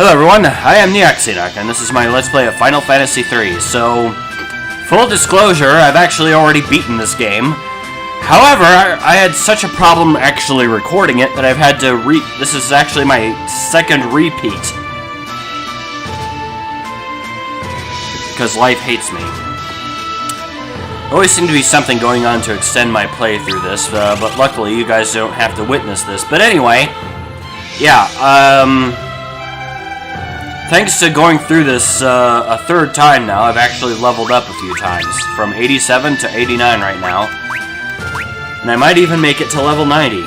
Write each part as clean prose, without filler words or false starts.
Hello everyone, I am Neoxidoc, and this is my Let's Play of Final Fantasy III. So, full disclosure, I've actually already beaten this game. However, I had such a problem actually recording it that I've had to this is actually my second repeat. Because life hates me. There always seems to be something going on to extend my play through this, but luckily you guys don't have to witness this. But anyway, yeah, thanks to going through this a third time now, I've actually leveled up a few times. From 87 to 89 right now. And I might even make it to level 90.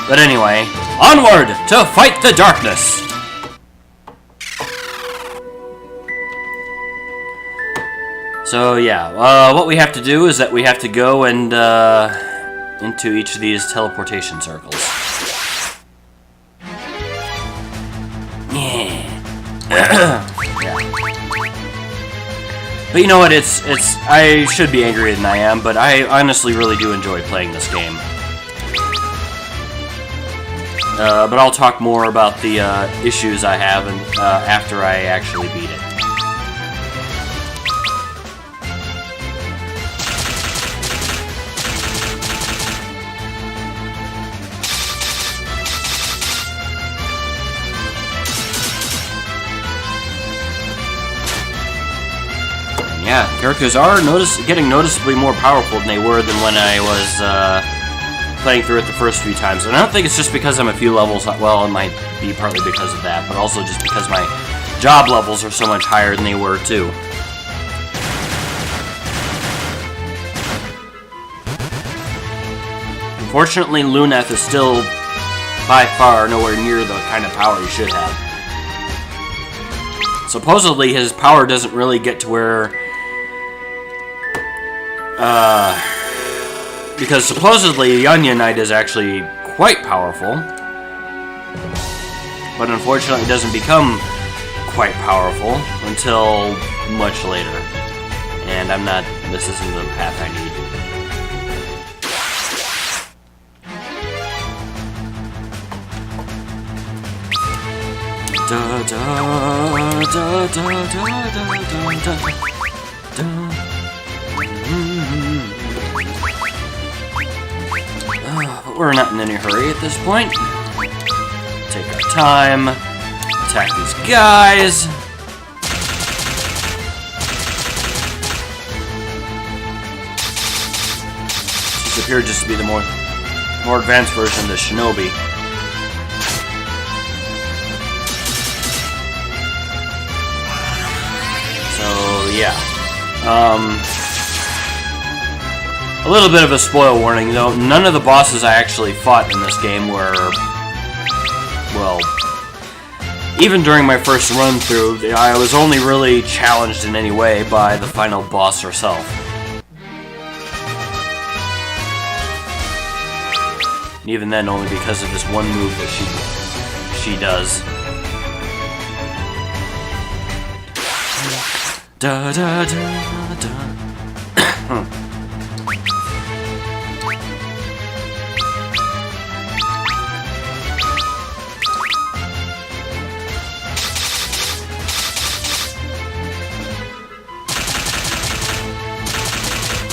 But anyway, onward to fight the darkness! So yeah, what we have to do is that we have to go and into each of these teleportation circles. Yeah. But you know what, I should be angrier than I am, but I honestly really do enjoy playing this game. But I'll talk more about the issues I have after I actually beat it. Yeah, characters are getting noticeably more powerful than they were than when I was playing through it the first few times. And I don't think it's just because I'm a few levels, well, it might be partly because of that, but also just because my job levels are so much higher than they were, too. Unfortunately, Luneth is still by far nowhere near the kind of power he should have. Supposedly, his power doesn't really get to where... because supposedly the Onion Knight is actually quite powerful, but unfortunately it doesn't become quite powerful until much later. And this isn't the path I need. Da da da da da da da da. But we're not in any hurry at this point. Take our time. Attack these guys. This appeared just to be the more advanced version of the Shinobi. So yeah. A little bit of a spoil warning, though. None of the bosses I actually fought in this game were... well... even during my first run-through, I was only really challenged in any way by the final boss herself. Even then, only because of this one move that she does. Da da da da.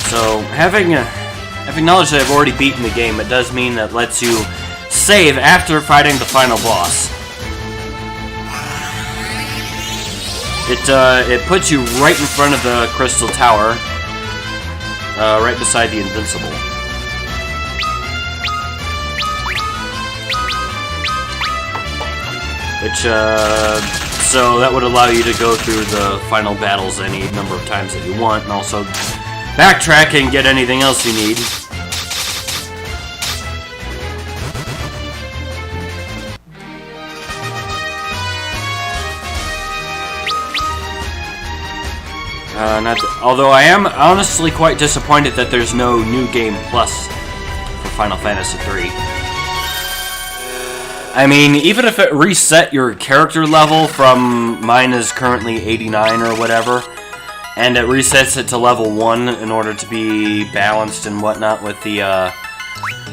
So, having knowledge that I've already beaten the game, it does mean that it lets you save after fighting the final boss. It puts you right in front of the Crystal Tower, right beside the Invincible. Which, so that would allow you to go through the final battles any number of times that you want, and also backtrack and get anything else you need. Although I am honestly quite disappointed that there's no New Game Plus for Final Fantasy III. I mean, even if it reset your character level from, mine is currently 89 or whatever, and it resets it to level 1 in order to be balanced and whatnot with the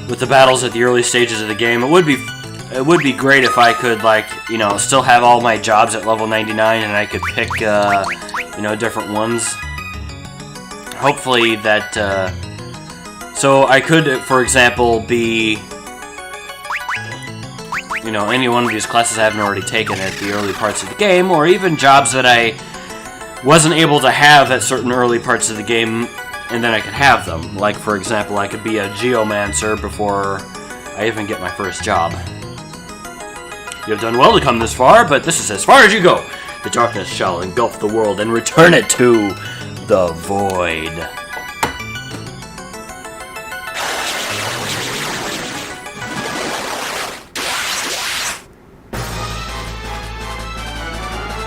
with the battles at the early stages of the game. It would be great if I could, like, you know, still have all my jobs at level 99 and I could pick, you know, different ones. Hopefully that, so I could, for example, be, you know, any one of these classes I haven't already taken at the early parts of the game, or even jobs that I wasn't able to have at certain early parts of the game, and then I could have them. Like, for example, I could be a geomancer before I even get my first job. You have done well to come this far, but this is as far as you go. The darkness shall engulf the world and return it to the void.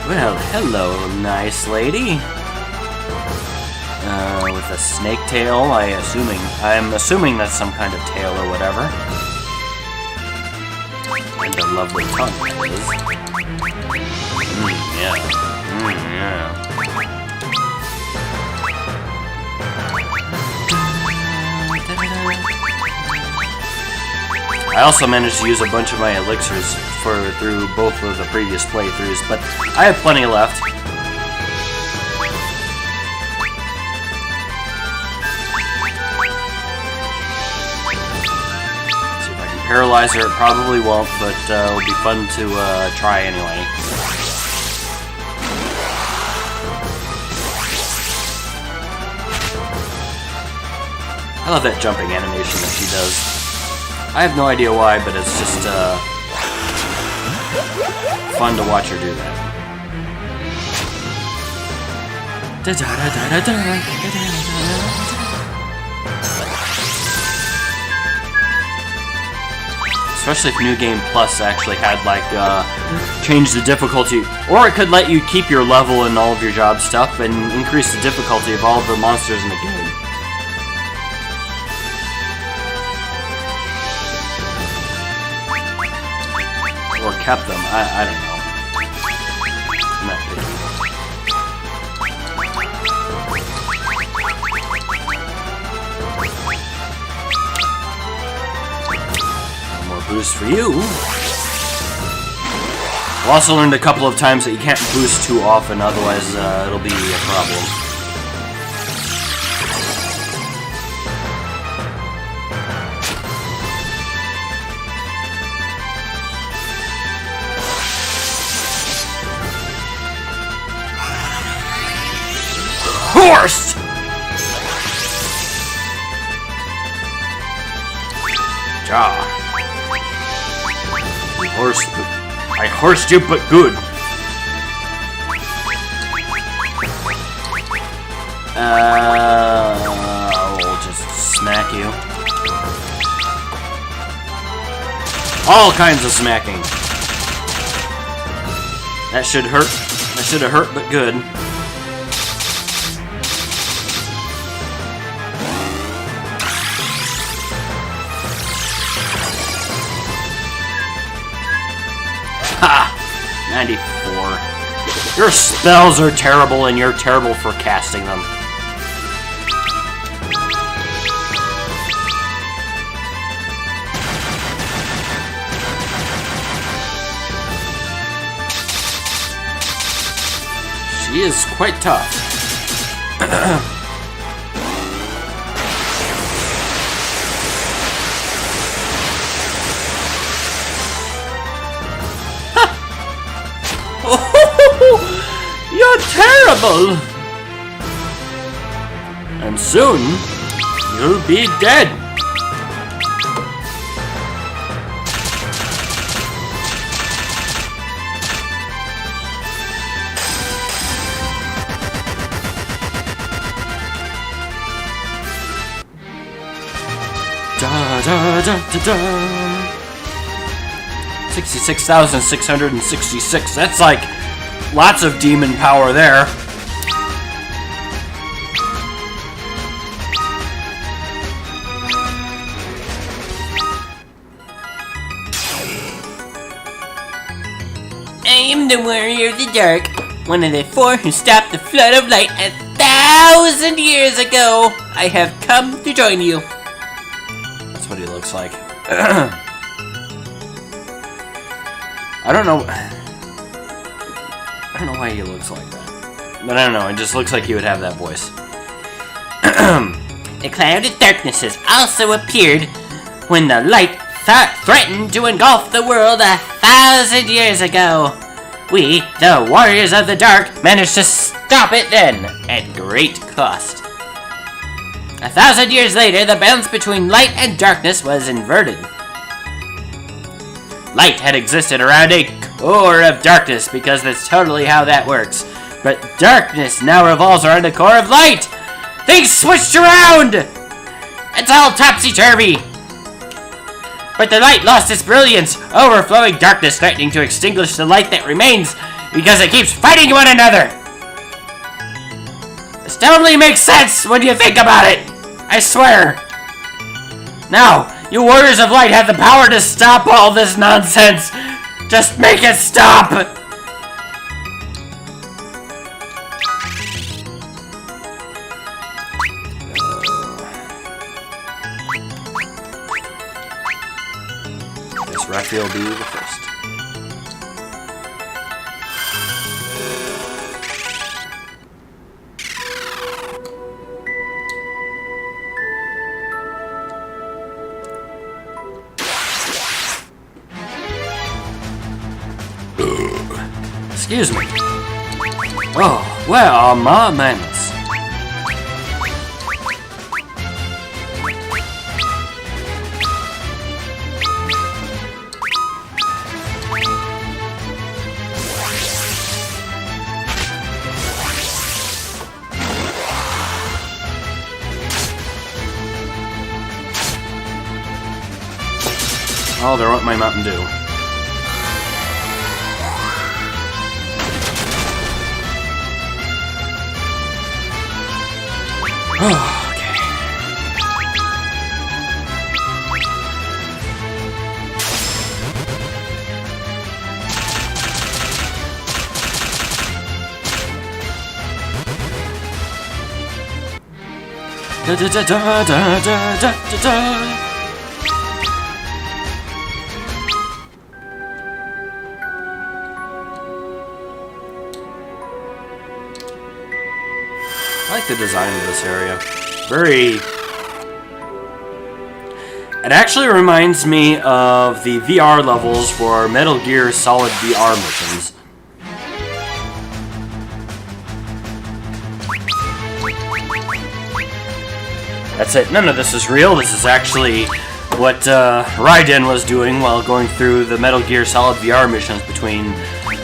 Well, hello, nice lady. With a snake tail, I'm assuming that's some kind of tail or whatever. And a lovely tongue, that is. Yeah. Yeah. I also managed to use a bunch of my elixirs through both of the previous playthroughs, but I have plenty left. See if I can paralyze her. It probably won't, but it'll be fun to try anyway. I love that jumping animation that she does. I have no idea why, but it's just fun to watch her do that. Especially if New Game Plus actually had, like, changed the difficulty. Or it could let you keep your level and all of your job stuff and increase the difficulty of all of the monsters in the game. Or kept them. I don't know. I'm not picky. One more boost for you. I've also learned a couple of times that you can't boost too often, otherwise it'll be a problem. Horse! Ja. I horsed you, but good. I'll just smack you. All kinds of smacking. That should hurt. That should have hurt, but good. Ha! 94. Your spells are terrible, and you're terrible for casting them. She is quite tough. You're terrible! And soon, you'll be dead. Da da da da da. 66,666. That's like lots of demon power there. I am the warrior of the dark, one of the four who stopped the flood of light 1,000 years ago. I have come to join you. That's That's what he looks like. I don't know why he looks like that. But I don't know, it just looks like he would have that voice. The cloud of darkness has also appeared when the light threatened to engulf the world 1,000 years ago. We, the warriors of the dark, managed to stop it then, at great cost. 1,000 years later, the balance between light and darkness was inverted. Light had existed around a core of darkness, because that's totally how that works. But darkness now revolves around a core of light! Things switched around! It's all topsy-turvy! But the light lost its brilliance, overflowing darkness threatening to extinguish the light that remains, because it keeps fighting one another! This totally makes sense when you think about it! I swear! Now, you warriors of light have the power to stop all this nonsense! Just make it stop! Guess Raphael will be the first. Excuse me. Oh, where are my manners? Oh, there went my Mountain Dew. Oh, okay. Da da da da da da da da. I like the design of this area. It actually reminds me of the VR levels for Metal Gear Solid VR missions. That's it. None of this is real. This is actually what Raiden was doing while going through the Metal Gear Solid VR missions between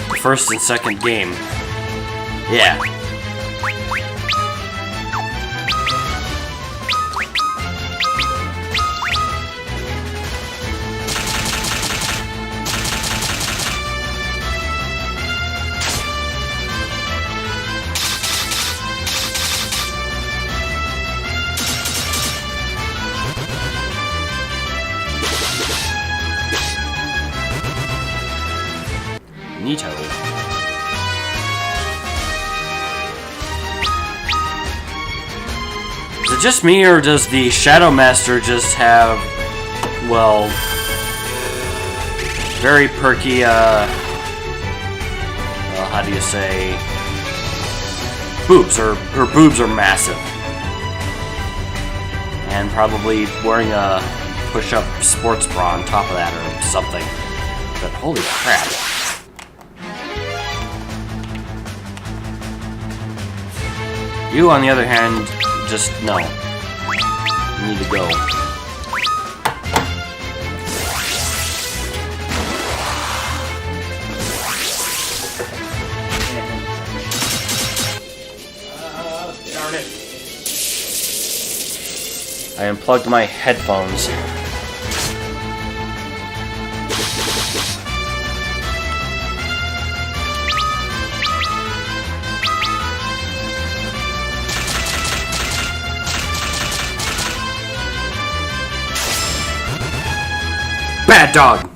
the first and second game. Yeah. Neato. Is it just me, or does the Shadow Master just have, well, very perky, well, how do you say, boobs, or her boobs are massive. And probably wearing a push-up sports bra on top of that, or something. But holy crap. You, on the other hand, just no. You need to go. Darn it. I unplugged my headphones. Bad dog!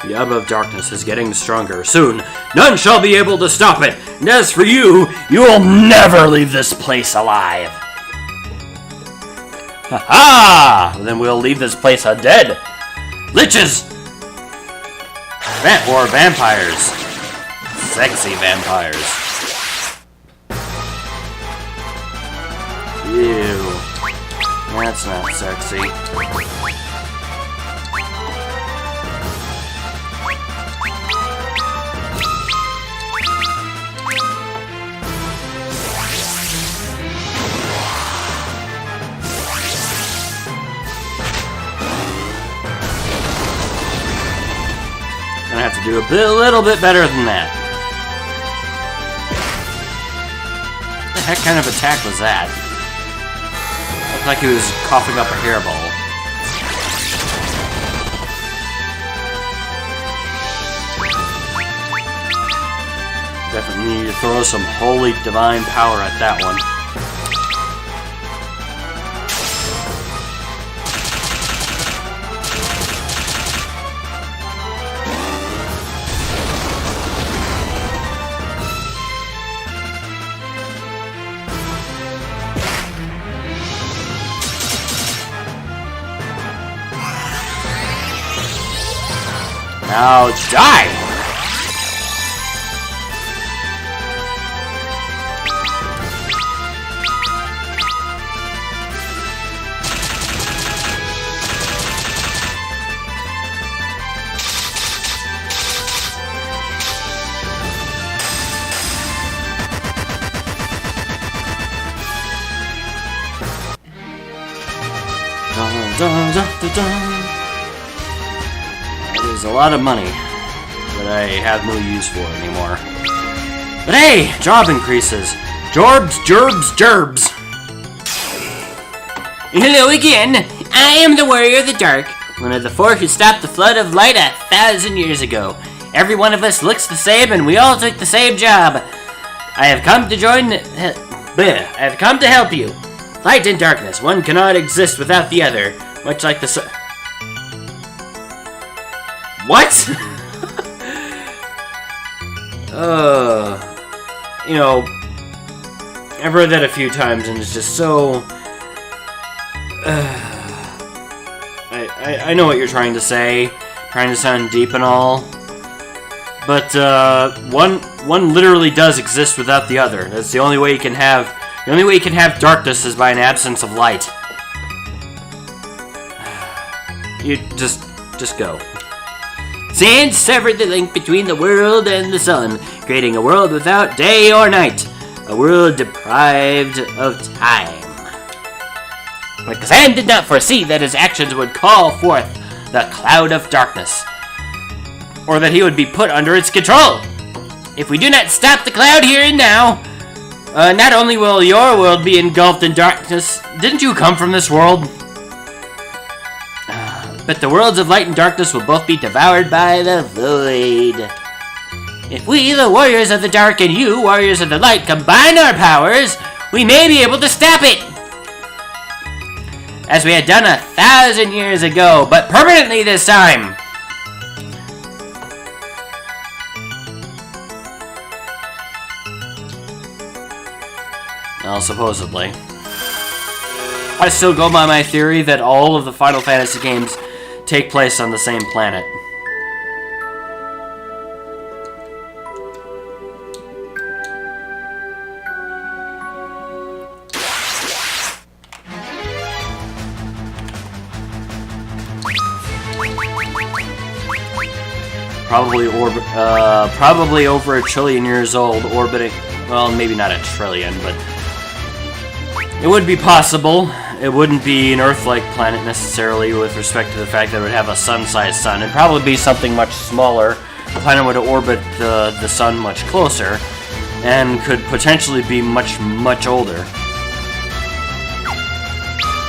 The ebb of darkness is getting stronger. Soon, none shall be able to stop it. And as for you, you will never leave this place alive. Ha-ha! Then we'll leave this place undead. Liches! Or vampires. Sexy vampires. Ew. That's not sexy. Gonna have to do a little bit better than that. What the heck kind of attack was that? Looked like he was coughing up a hairball. Definitely need to throw some holy divine power at that one. Now die! Dun, dun, dun, dun, dun. That is a lot of money that I have no use for anymore. But hey, job increases. Jorbs, gerbs, gerbs. Hello again. I am the Warrior of the Dark, one of the four who stopped the flood of light 1,000 years ago. Every one of us looks the same, and we all took the same job. I have come to I have come to help you. Light and darkness, one cannot exist without the other. Much like the sun. What? You know, I've read that a few times, and it's just so. I know what you're trying to say, trying to sound deep and all, but one literally does exist without the other. That's the only way you can have. The only way you can have darkness is by an absence of light. You just go. Sand severed the link between the world and the sun, creating a world without day or night. A world deprived of time. But Sand did not foresee that his actions would call forth the cloud of darkness, or that he would be put under its control. If we do not stop the cloud here and now, not only will your world be engulfed in darkness. Didn't you come from this world? But the worlds of light and darkness will both be devoured by the void. If we, the Warriors of the Dark, and you, Warriors of the Light, combine our powers, we may be able to stop it! As we had done 1,000 years ago, but permanently this time! Well, supposedly. I still go by my theory that all of the Final Fantasy games take place on the same planet. Probably over 1 trillion years old, orbiting. Well, maybe not 1 trillion, but it would be possible. It wouldn't be an Earth-like planet necessarily, with respect to the fact that it would have a sun-sized sun. It'd probably be something much smaller. The planet would orbit the sun much closer, and could potentially be much, much older.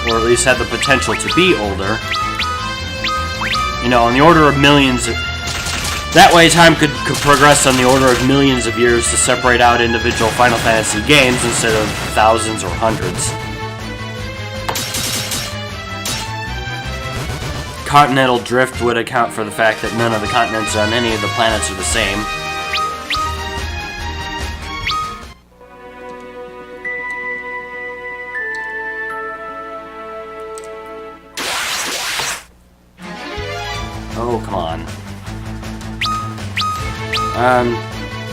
Or at least have the potential to be older. You know, on the order of millions. That way, time could progress on the order of millions of years to separate out individual Final Fantasy games instead of thousands or hundreds. continental drift would account for the fact that none of the continents on any of the planets are the same. Oh, come on.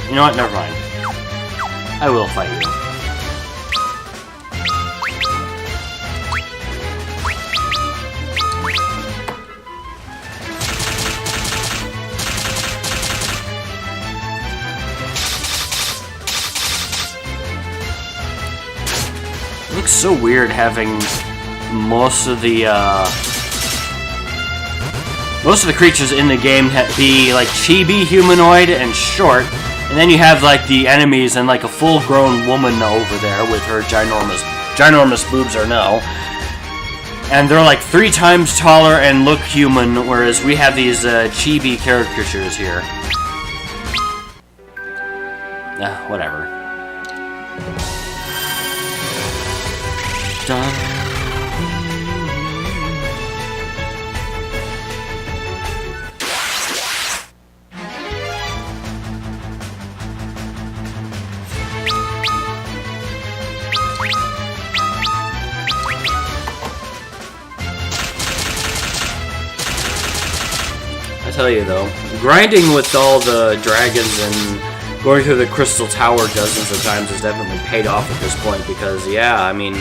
You know what? Never mind. I will fight you. It looks so weird having most of the creatures in the game be like chibi humanoid and short, and then you have like the enemies and like a full-grown woman over there with her ginormous boobs or no, and they're like 3 times taller and look human, whereas we have these chibi caricatures here. Whatever. Dun. I tell you though, grinding with all the dragons and going through the crystal tower dozens of times has definitely paid off at this point, because yeah, I mean,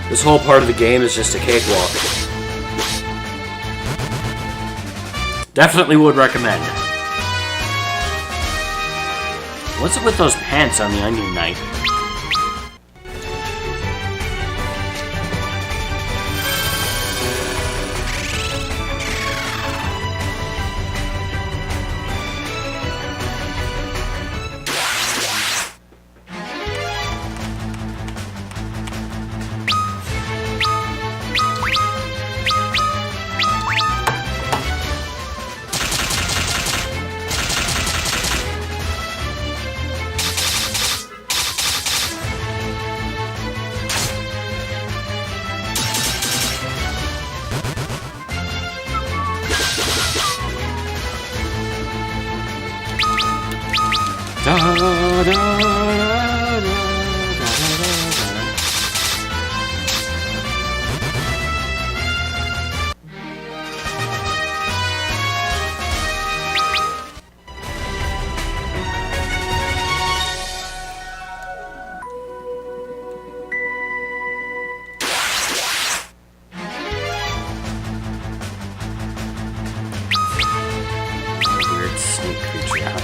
this whole part of the game is just a cakewalk. Definitely would recommend. What's it with those pants on the Onion Knight? Da, da, da, da, da, da. Weird snake creature.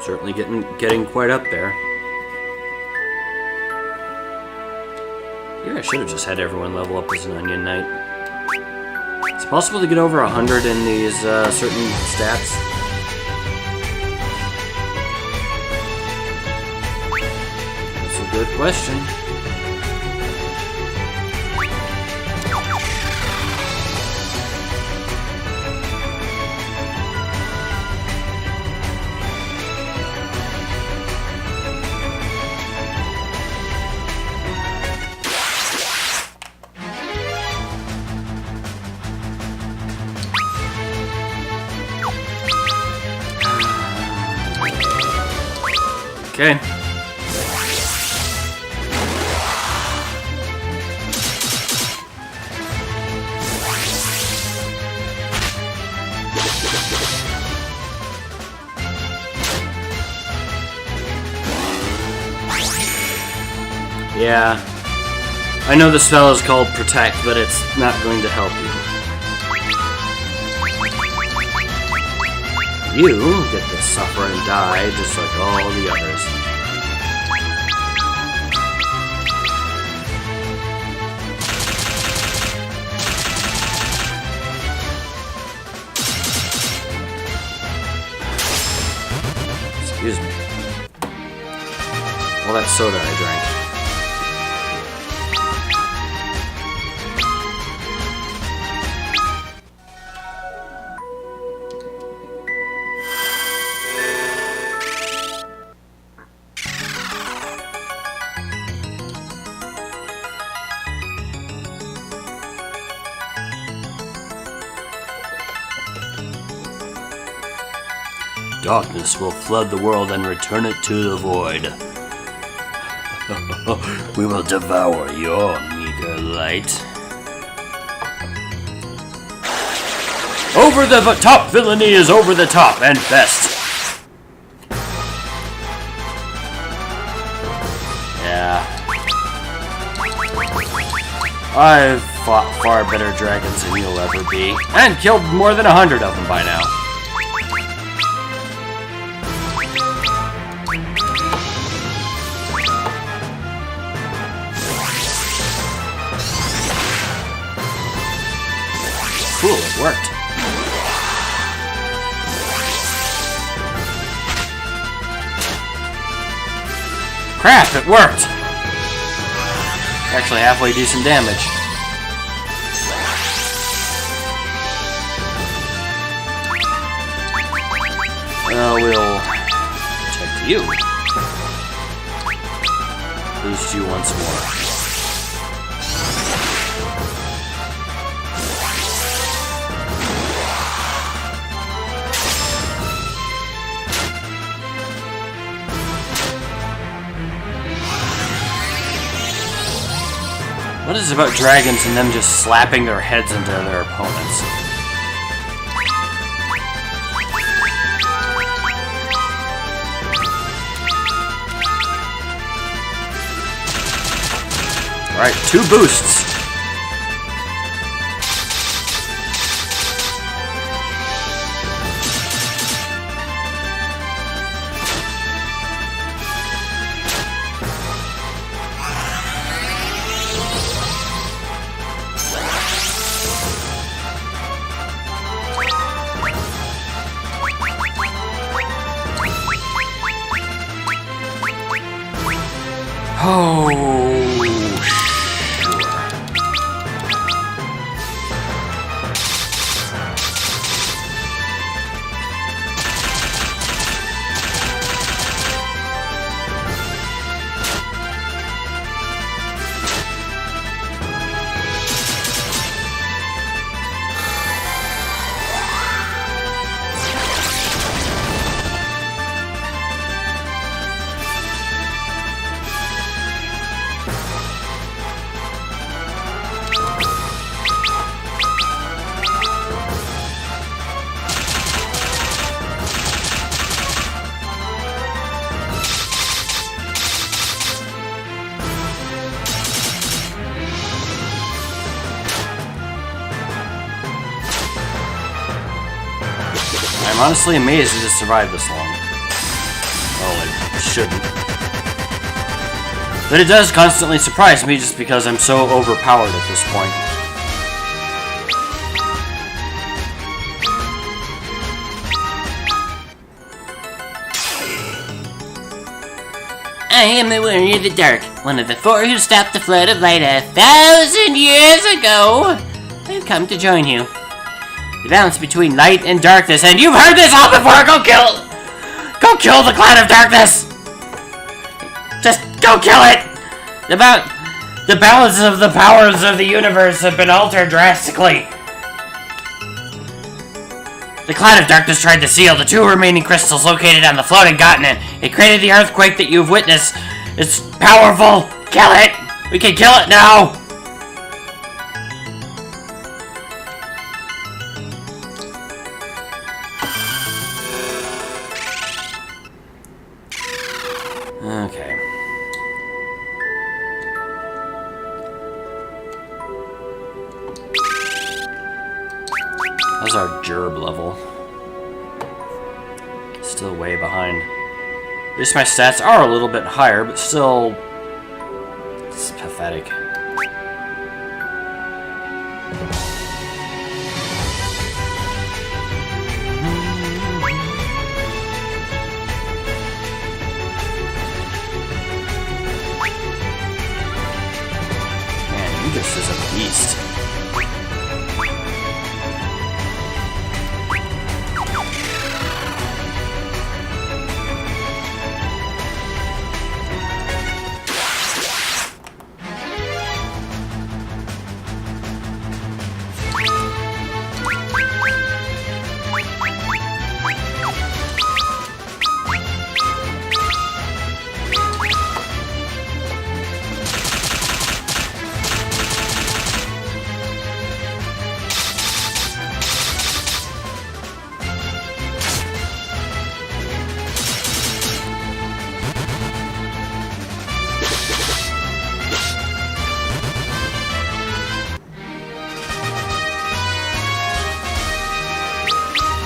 Certainly getting quite up there. Maybe I should have just had everyone level up as an Onion Knight. It's possible to get over 100 in these certain stats. That's a good question. Okay. Yeah. I know the spell is called Protect, but it's not going to help you. You get to suffer and die just like all the others. Excuse me. All that soda I drank. Darkness will flood the world and return it to the void. We will devour your meager light. Over the top villainy is over the top and best. Yeah. I've fought far better dragons than you'll ever be, and killed more than 100 of them by now. Cool, it worked. Crap, it worked! Actually, halfway decent damage. We'll protect you. Boost you once more. What is it about dragons and them just slapping their heads into their opponents? Alright, 2 boosts. Oh, sure. I'm honestly amazed it has survived this long. Oh, it shouldn't. But it does constantly surprise me just because I'm so overpowered at this point. I am the Warrior of the Dark, one of the 4 who stopped the flood of light 1,000 years ago. I've come to join you. The balance between light and darkness, and you've heard this all before! Go kill the Cloud of Darkness! Just go kill it! The balance of the powers of the universe have been altered drastically. The Cloud of Darkness tried to seal the 2 remaining crystals located on the floating continent. It created the earthquake that you've witnessed. It's powerful. Kill it! We can kill it now! Okay. our gerb level? Still way behind. At least my stats are a little bit higher, but still... it's pathetic. Man, Aegis is a beast.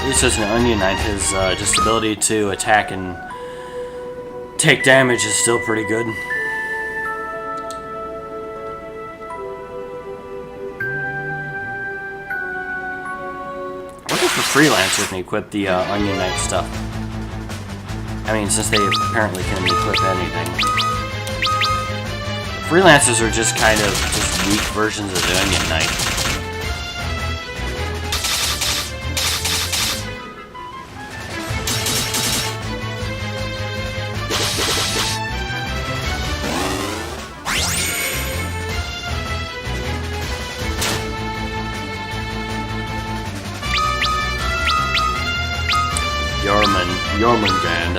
At least as an Onion Knight, his just ability to attack and take damage is still pretty good. I wonder if a freelancer can equip the Onion Knight stuff. I mean, since they apparently can equip anything. Freelancers are just kind of just weak versions of the Onion Knight. Jormungand.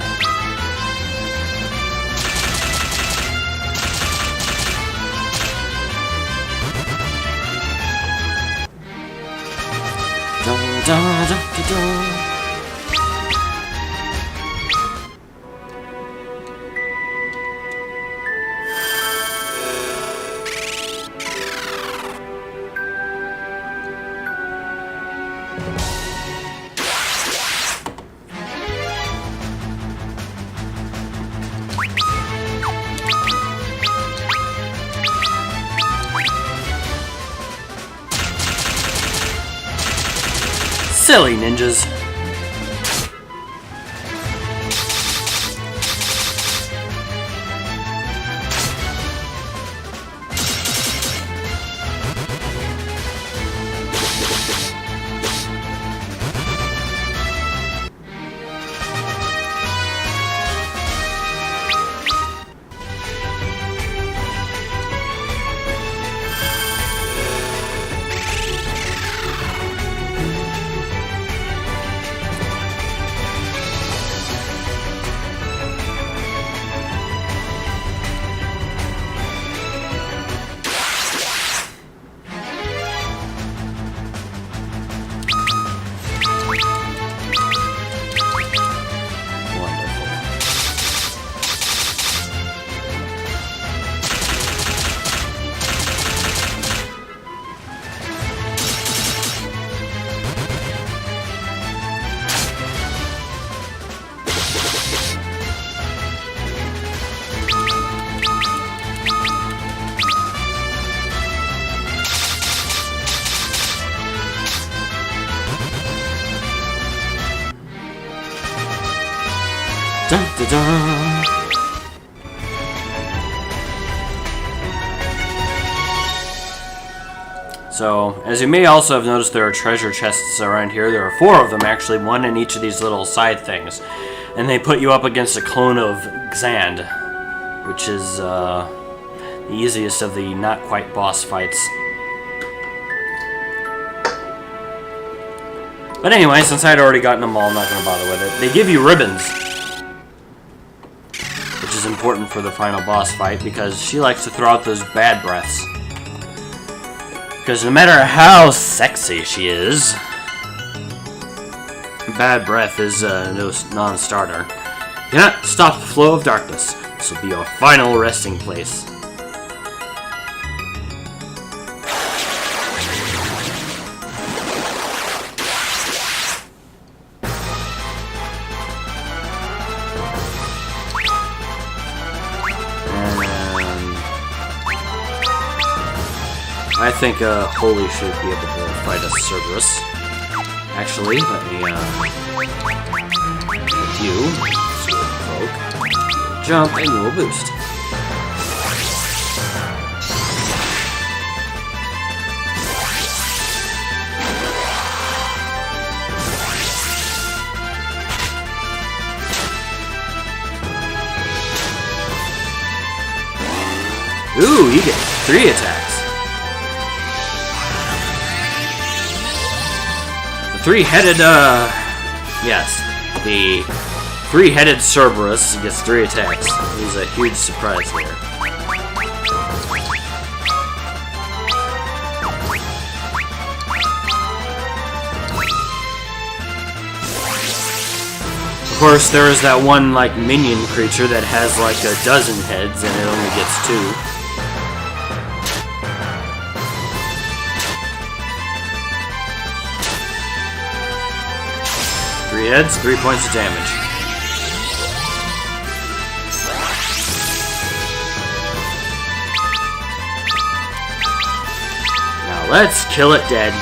Da, da, da, da, da. Silly ninjas. Dun, dun, dun. So, as you may also have noticed, there are treasure chests around here. There are 4 of them, actually, one in each of these little side things. And they put you up against a clone of Xand, which is the easiest of the not-quite boss fights. But anyway, since I'd already gotten them all, I'm not going to bother with it. They give you ribbons, which is important for the final boss fight, because she likes to throw out those bad breaths. Because no matter how sexy she is, bad breath is no non-starter. You cannot stop the flow of darkness. This will be your final resting place. I think Holy should be able to fight a Cerberus. Actually, let me with you, Sword Cloak, jump, and you will boost. Ooh, you get 3 attacks. The 3-headed, yes, the 3-headed Cerberus gets 3 attacks. It was a huge surprise there. Of course, there is that one, like, minion creature that has, like, a dozen heads, and it only gets 2. 3 heads, 3 points of damage. Now let's kill it dead.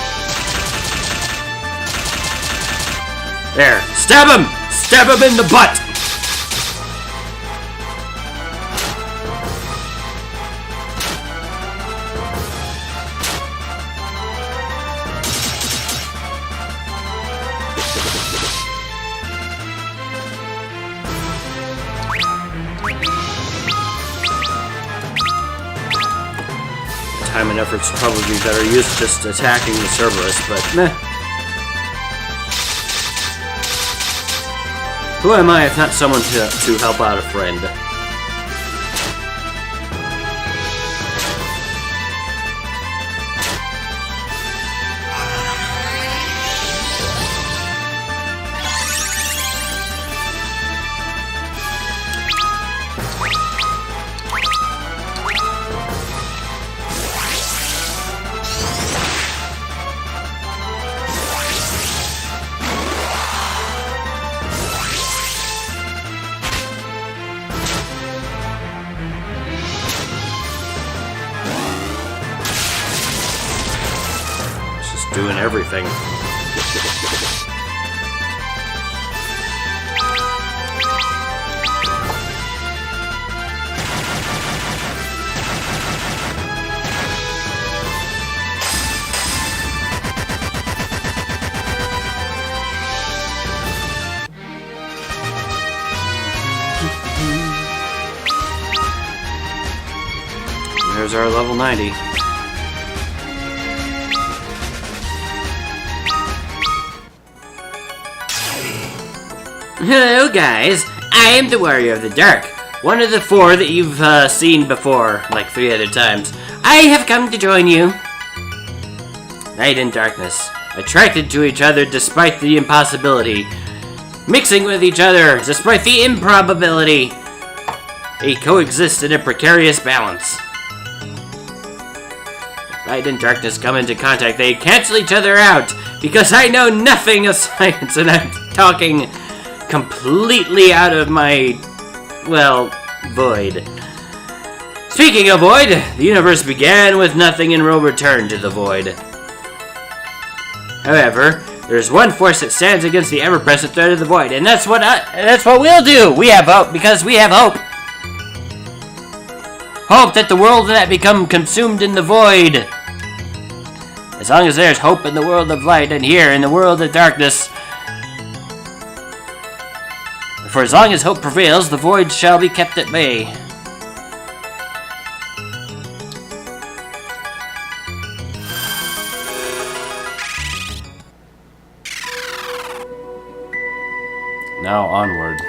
There, stab him! Stab him in the butt! Time and efforts would probably be better used just attacking the Cerberus, but meh. Who am I if not someone to help out a friend? Doing everything. There's our level 90. Hello guys, I am the Warrior of the Dark, one of the 4 that you've seen before, like 3 other times. I have come to join you. Night and darkness, attracted to each other despite the impossibility, mixing with each other despite the improbability. They coexist in a precarious balance. If light and darkness come into contact, they cancel each other out, because I know nothing of science and I'm talking completely out of my, well, void. Speaking of void, the universe began with nothing and will return to the void. However, there's one force that stands against the ever-present threat of the void, and that's what we'll do. We have hope because we have hope. Hope that the world will not become consumed in the void. As long as there's hope in the world of light and here in the world of darkness, for as long as hope prevails, the void shall be kept at bay. Now onward.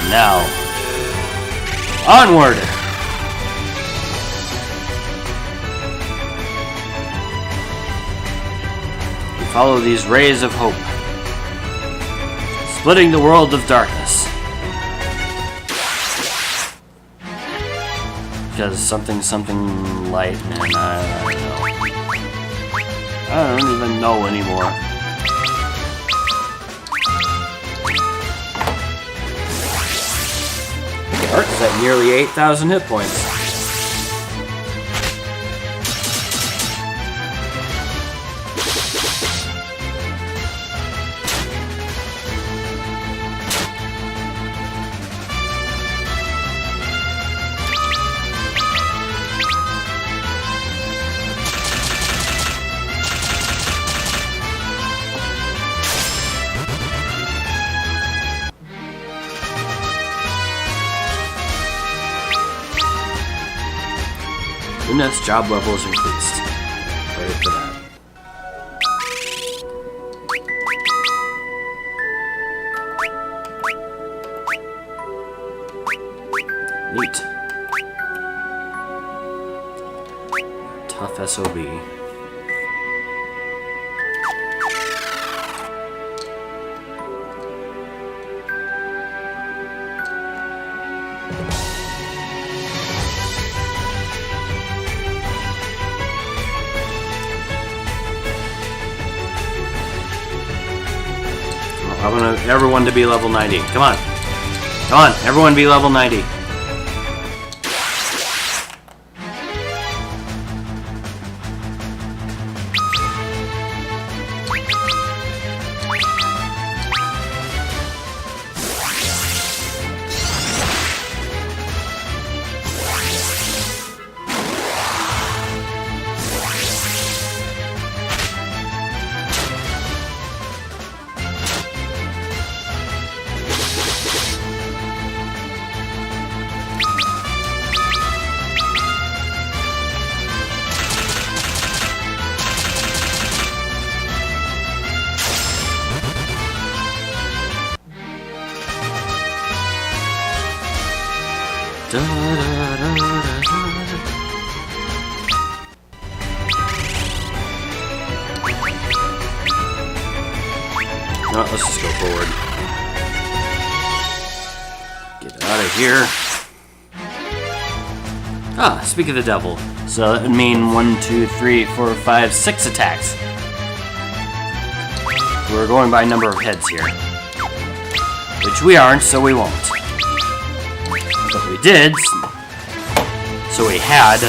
Now, onward! We follow these rays of hope, splitting the world of darkness. Because something light, man, I don't know. I don't even know anymore. Art's at nearly 8,000 hit points. Lunet's job level is increased. Ready for that. Neat. Tough SOB. I want everyone to be level 90. Come on. Come on, everyone be level 90. Da, da, da, da, da. No, let's just go forward. Get out of here. Ah, speak of the devil. So that would mean 1, 2, 3, 4, 5, 6 attacks. We're going by number of heads here. Which we aren't, so we won't. But we did, so we had,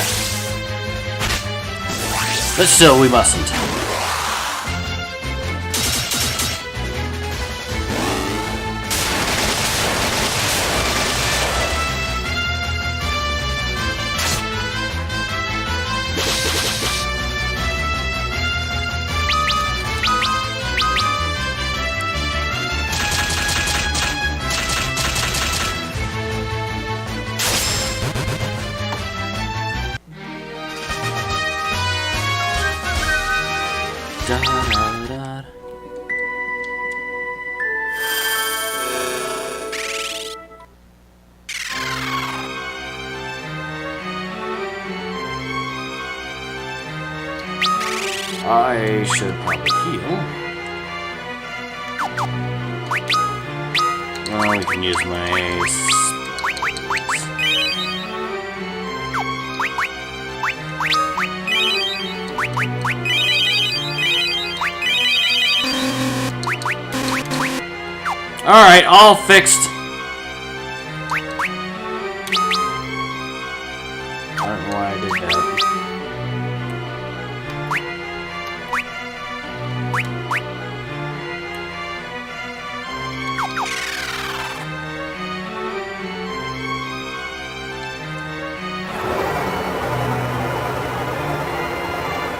but still we mustn't. Da, da, da. I should probably heal. Well, we can use my... Alright, all fixed. I don't know why I did that.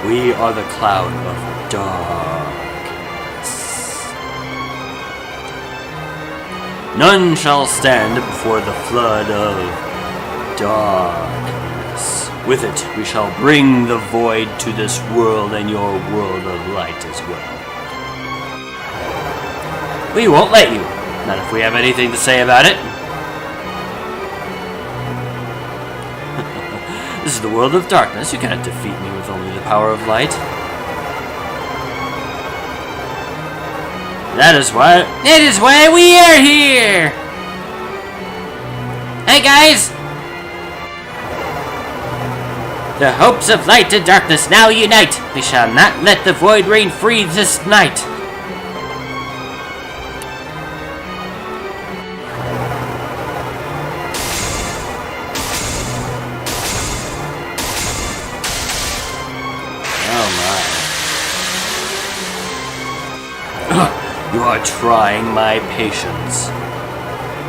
We are the cloud of darkness. None shall stand before the flood of darkness. With it, we shall bring the void to this world and your world of light as well. We won't let you. Not if we have anything to say about it. This is the world of darkness. You cannot defeat me with only the power of light. That is why we are here! Hey guys! The hopes of light and darkness now unite. We shall not let the void reign free this night. You are trying my patience.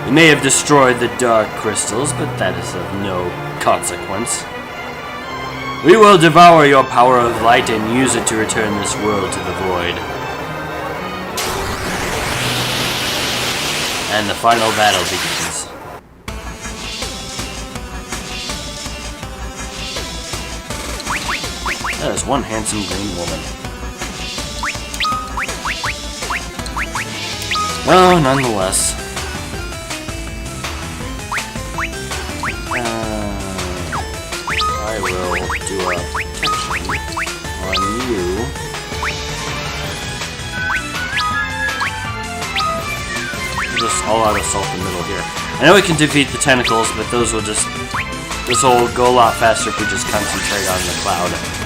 You may have destroyed the dark crystals, but that is of no consequence. We will devour your power of light and use it to return this world to the void. And the final battle begins. That is one handsome green woman. Oh, nonetheless. I will do a protection on you. Just all out assault the middle here. I know we can defeat the tentacles, but those will just... This will go a lot faster if we just concentrate on the cloud.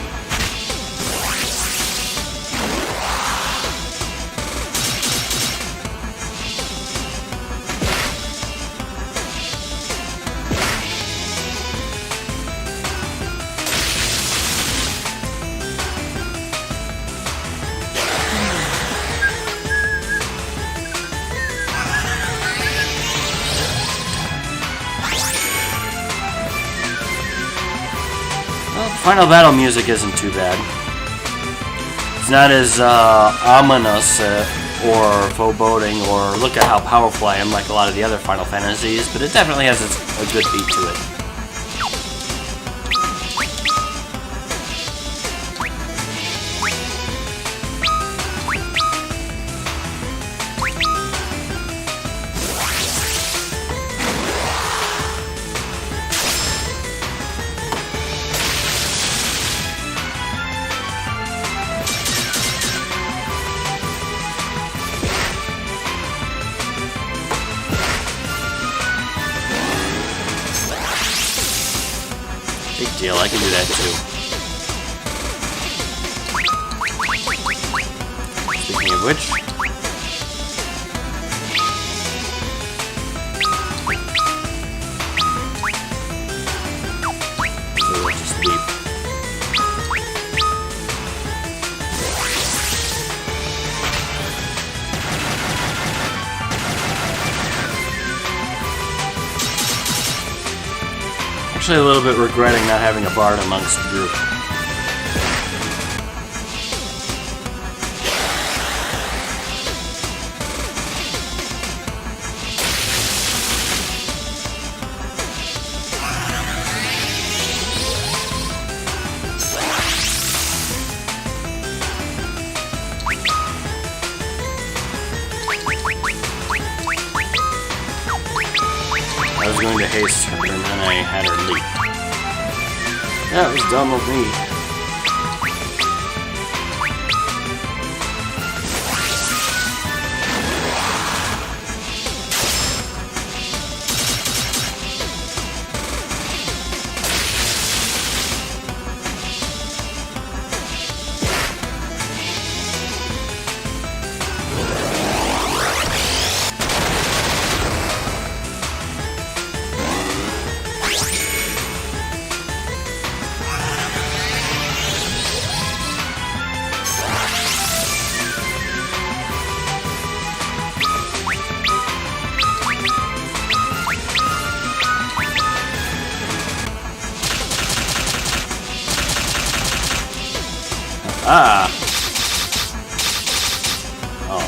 Final battle music isn't too bad. It's not as ominous or foreboding or look at how powerful I am like a lot of the other Final Fantasies, but it definitely has a good beat to it. Big deal, I can do that too. Speaking of which... So we'll just leave. Actually a little bit regretting not having a bard amongst the group. I was going to haste her, and then I had her leap. That was dumb of me. Ah. Oh.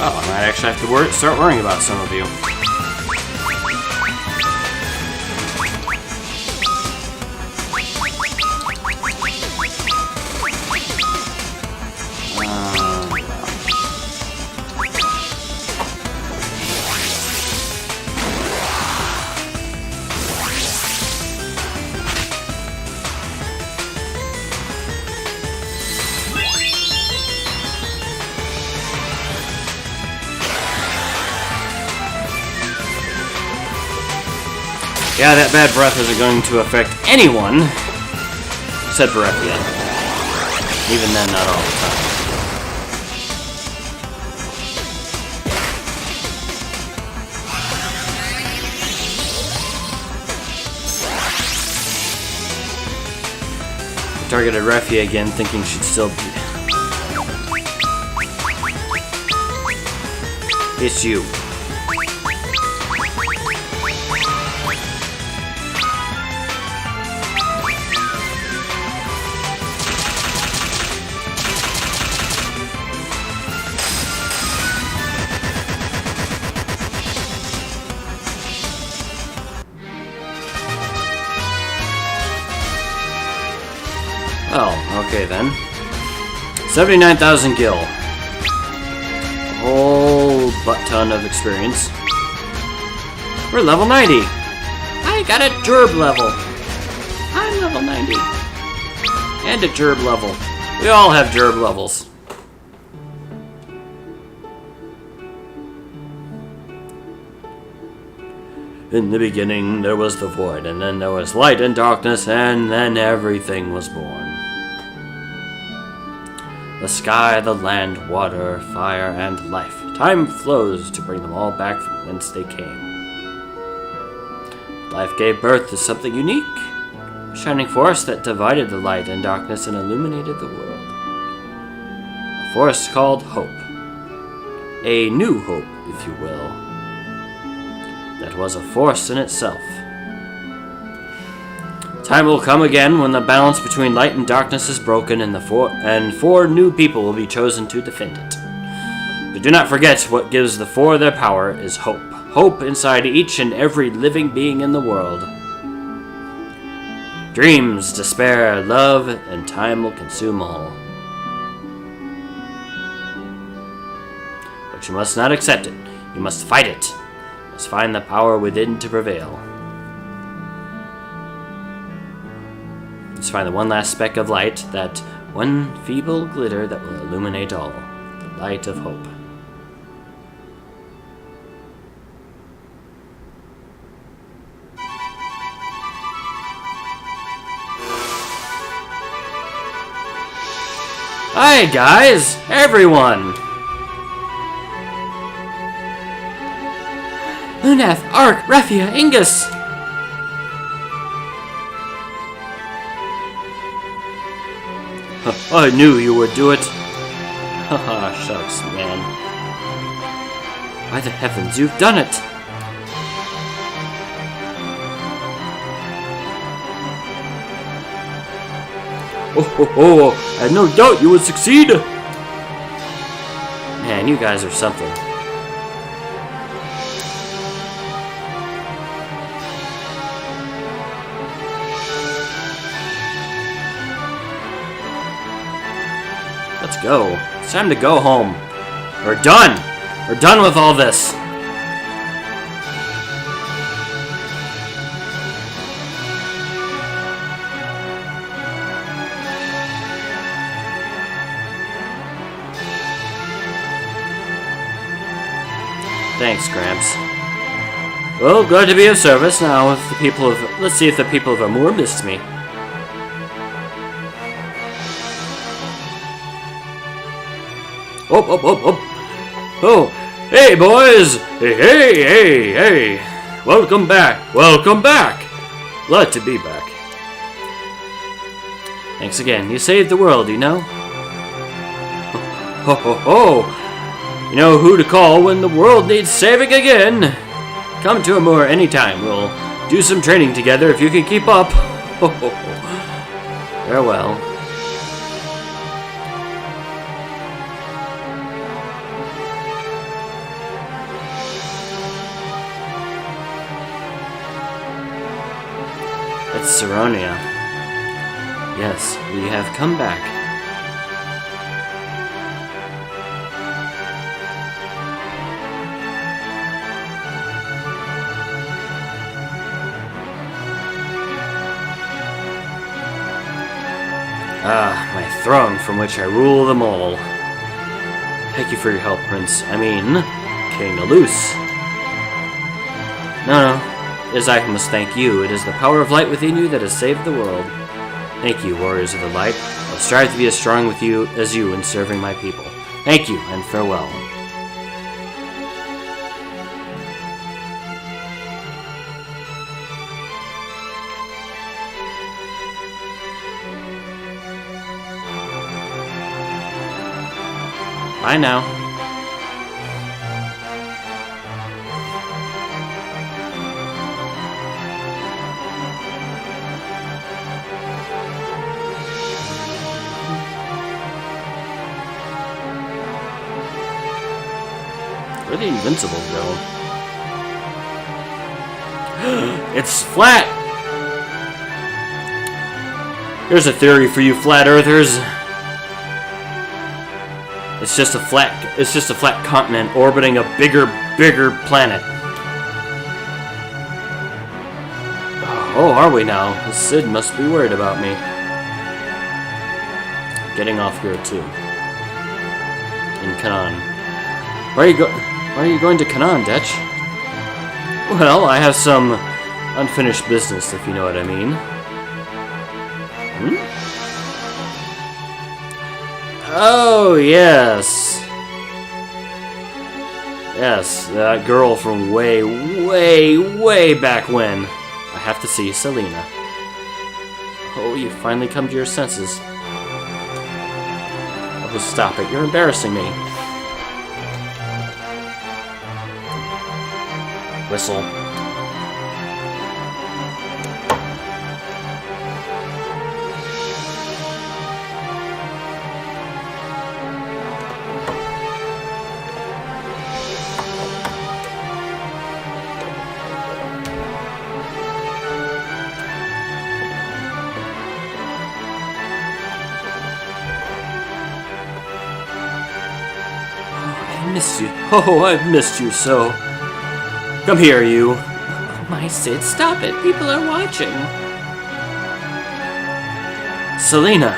Well, I might actually have to start worrying about some of you. Yeah, that bad breath isn't going to affect anyone except for Ephia. Even then, not all the time. I targeted Refia again, thinking she'd still be. It's you. Oh, okay then. 79,000 gil. A whole butt-ton of experience. We're level 90. I got a gerb level. I'm level 90. And a gerb level. We all have gerb levels. In the beginning, there was the void, and then there was light and darkness, and then everything was born. The sky, the land, water, fire, and life. Time flows to bring them all back from whence they came. Life gave birth to something unique, a shining force that divided the light and darkness and illuminated the world. A force called hope. A new hope, if you will. That was a force in itself. Time will come again when the balance between light and darkness is broken and four new people will be chosen to defend it. But do not forget what gives the four their power is hope. Hope inside each and every living being in the world. Dreams, despair, love, and time will consume all. But you must not accept it. You must fight it. You must find the power within to prevail. Let's find the one last speck of light, that one feeble glitter that will illuminate all. The light of hope. Hi guys! Everyone! Lunath, Ark, Refia, Ingus! I knew you would do it. Haha, shucks, man. By the heavens, you've done it! Oh, I had no doubt you would succeed! Man, you guys are something. Let's go. It's time to go home. We're done! We're done with all this! Thanks, Gramps. Well, glad to be of service now if the people of... Let's see if the people of Amur missed me. Oh, hey boys! Hey! Welcome back! Glad to be back. Thanks again. You saved the world, you know? Ho! You know who to call when the world needs saving again. Come to Amur anytime. We'll do some training together if you can keep up. Farewell. It's Saronia. Yes, we have come back. Ah, my throne from which I rule them all. Thank you for your help, Prince. I mean, King Alus. No, it is I who must thank you. It is the power of light within you that has saved the world. Thank you, warriors of the light. I'll strive to be as strong with you as you in serving my people. Thank you, and farewell. Bye now. Where the Invincibles go? It's flat! Here's a theory for you flat earthers. It's just a flat continent orbiting a bigger planet. Oh, are we now? The Cid must be worried about me. Getting off here too. In Canaan. Why are you going to Canaan, Detch? Well, I have some unfinished business, if you know what I mean. Oh, yes. Yes, that girl from way back when. I have to see Selena. Oh, you finally come to your senses. Oh, stop it. You're embarrassing me. Whistle. Oh, I've missed you so. Come here, you. Oh, my Cid, stop it. People are watching. Selena.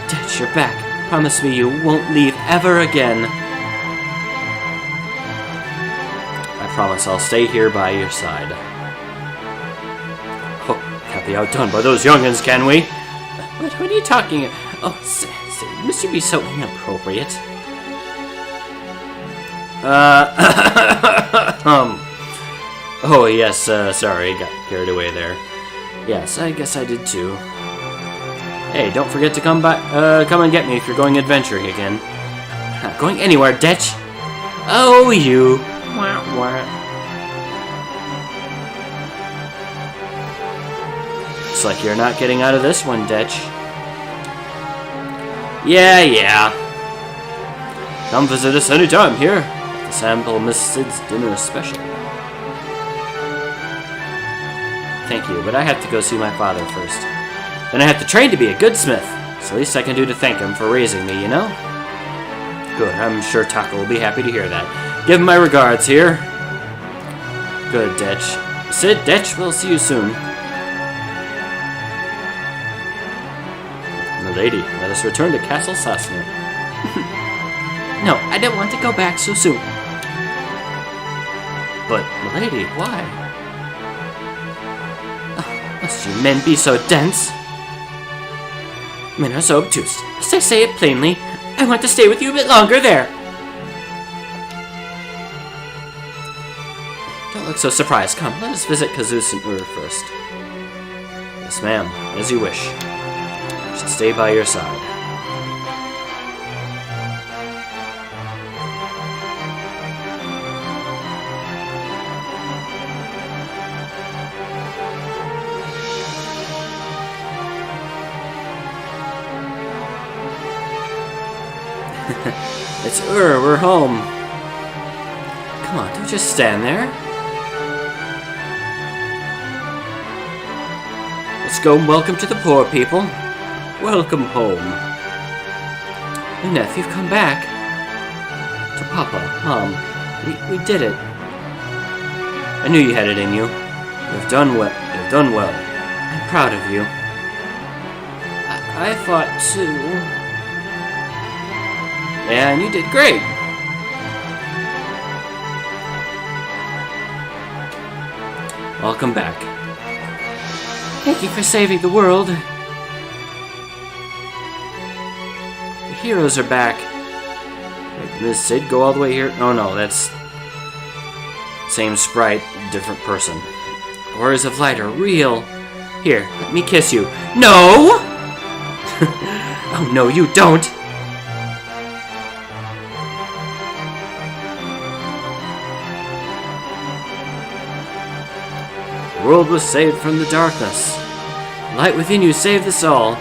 Detch, you're back. Promise me you won't leave ever again. I promise I'll stay here by your side. Oh, can't be outdone by those youngins, can we? What are you talking about? Oh, Cid, must you be so inappropriate? Oh, yes, sorry, got carried away there. Yes, I guess I did too. Hey, don't forget to come and get me if you're going adventuring again. Not going anywhere, Detch. Oh, you. Wah, wah. Looks like you're not getting out of this one, Detch. Yeah. Come visit us anytime here. To sample Miss Cid's dinner special. Thank you, but I have to go see my father first. Then I have to train to be a good smith. It's the least I can do to thank him for raising me, you know? Good, I'm sure Taka will be happy to hear that. Give him my regards here. Good, Detch. Cid, Detch, we'll see you soon. Milady, let us return to Castle Sassanit. No, I don't want to go back so soon. But, milady, why? Oh, must you men be so dense? Men are so obtuse. Must I say it plainly? I want to stay with you a bit longer there. Don't look so surprised. Come, let us visit Kazus and Ur first. Yes, ma'am, as you wish. I shall stay by your side. It's Ur, we're home. Come on, don't just stand there. Let's go and welcome to the poor people. Welcome home. Luneth, you've come back. To Papa, Mom, we did it. I knew you had it in you. You've done well. You've done well. I'm proud of you. I thought too. Yeah, and you did great. Welcome back. Thank you for saving the world. The heroes are back. Did Ms. Sid go all the way here? Oh no, that's... Same sprite, different person. Warriors of Light are real. Here, let me kiss you. No! Oh no, you don't! The world was saved from the darkness. Light within you saved us all.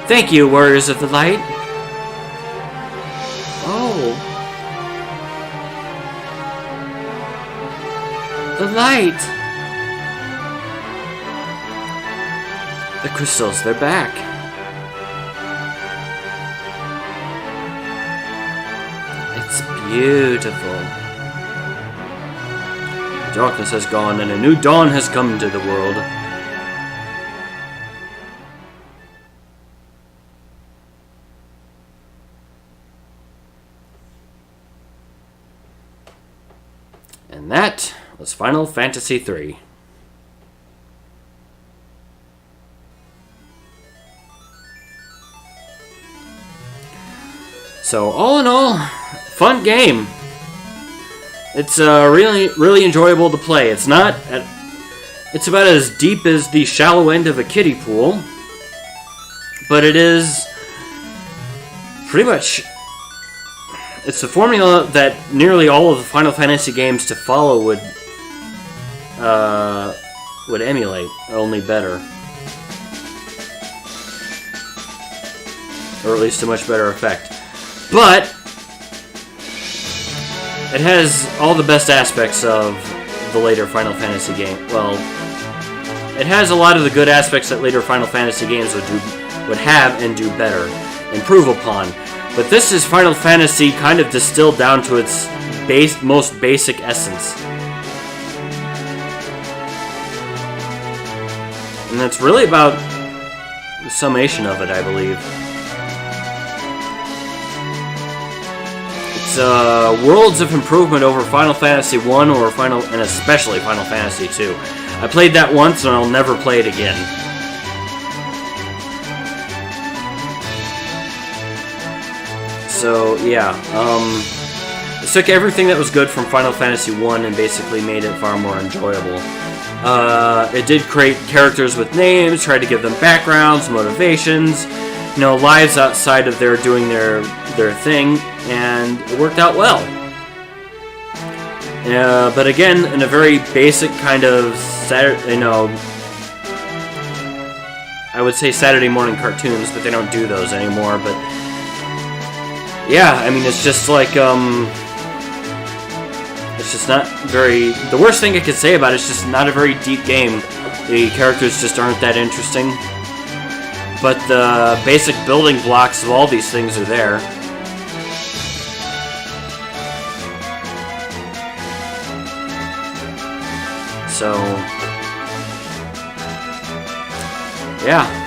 Thank you, Warriors of the Light. Oh. The light! The crystals, they're back. It's beautiful. The darkness has gone and a new dawn has come to the world. And that was Final Fantasy III. So, all in all, fun game. It's really enjoyable to play. It's not... It's about as deep as the shallow end of a kiddie pool. But it is... pretty much... It's the formula that nearly all of the Final Fantasy games to follow would emulate, only better. Or at least a much better effect. But it has all the best aspects of the later Final Fantasy game. Well, it has a lot of the good aspects that later Final Fantasy games would have and do better, improve upon. But this is Final Fantasy kind of distilled down to its most basic essence. And that's really about the summation of it, I believe. It's worlds of improvement over Final Fantasy 1 and especially Final Fantasy 2. I played that once and I'll never play it again. So, yeah, it took everything that was good from Final Fantasy 1 and basically made it far more enjoyable. It did create characters with names, tried to give them backgrounds, motivations, lives outside of their doing their thing, and it worked out well. But again, in a very basic kind of I would say Saturday morning cartoons, but they don't do those anymore, but yeah, I mean, it's just like, it's just not very... The worst thing I could say about it is just not a very deep game. The characters just aren't that interesting. But the basic building blocks of all these things are there. So... yeah.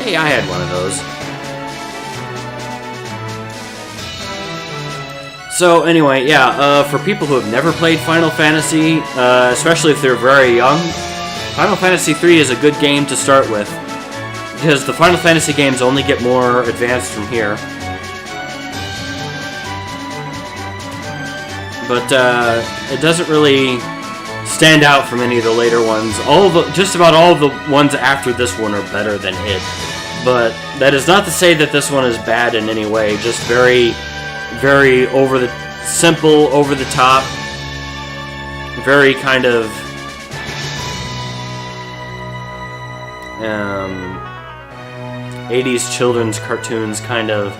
Hey, I had one of those. So anyway, yeah, for people who have never played Final Fantasy, especially if they're very young, Final Fantasy III is a good game to start with. Because the Final Fantasy games only get more advanced from here. But it doesn't really stand out from any of the later ones. Just about all of the ones after this one are better than it. But that is not to say that this one is bad in any way. Just very, very simple, over the top, very kind of 80s children's cartoons, kind of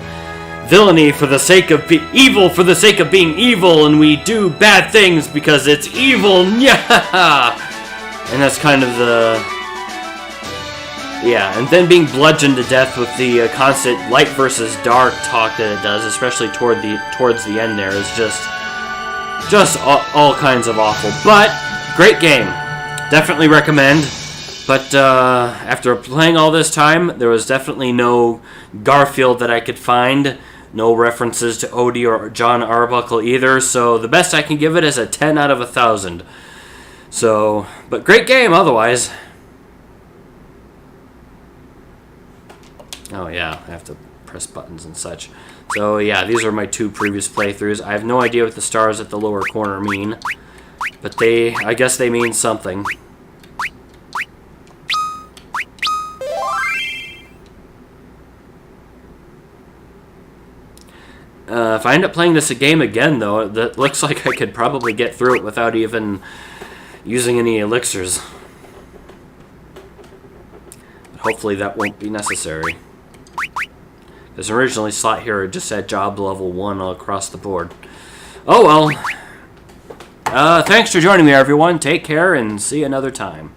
villainy for the sake of evil for the sake of being evil, and we do bad things because it's evil. Yeah, and that's kind of the and then being bludgeoned to death with the constant light versus dark talk that it does, especially towards the end there, is just all kinds of awful. But great game, definitely recommend. But after playing all this time, there was definitely no Garfield that I could find. No references to Odie or John Arbuckle either. So the best I can give it is a 10 out of 1,000. So, but great game otherwise. Oh yeah, I have to press buttons and such. So yeah, these are my 2 previous playthroughs. I have no idea what the stars at the lower corner mean. But I guess they mean something. If I end up playing this game again, though, that looks like I could probably get through it without even using any elixirs. But hopefully that won't be necessary. Because originally Slot Hero just said job level 1 all across the board. Oh well. Thanks for joining me, everyone. Take care and see you another time.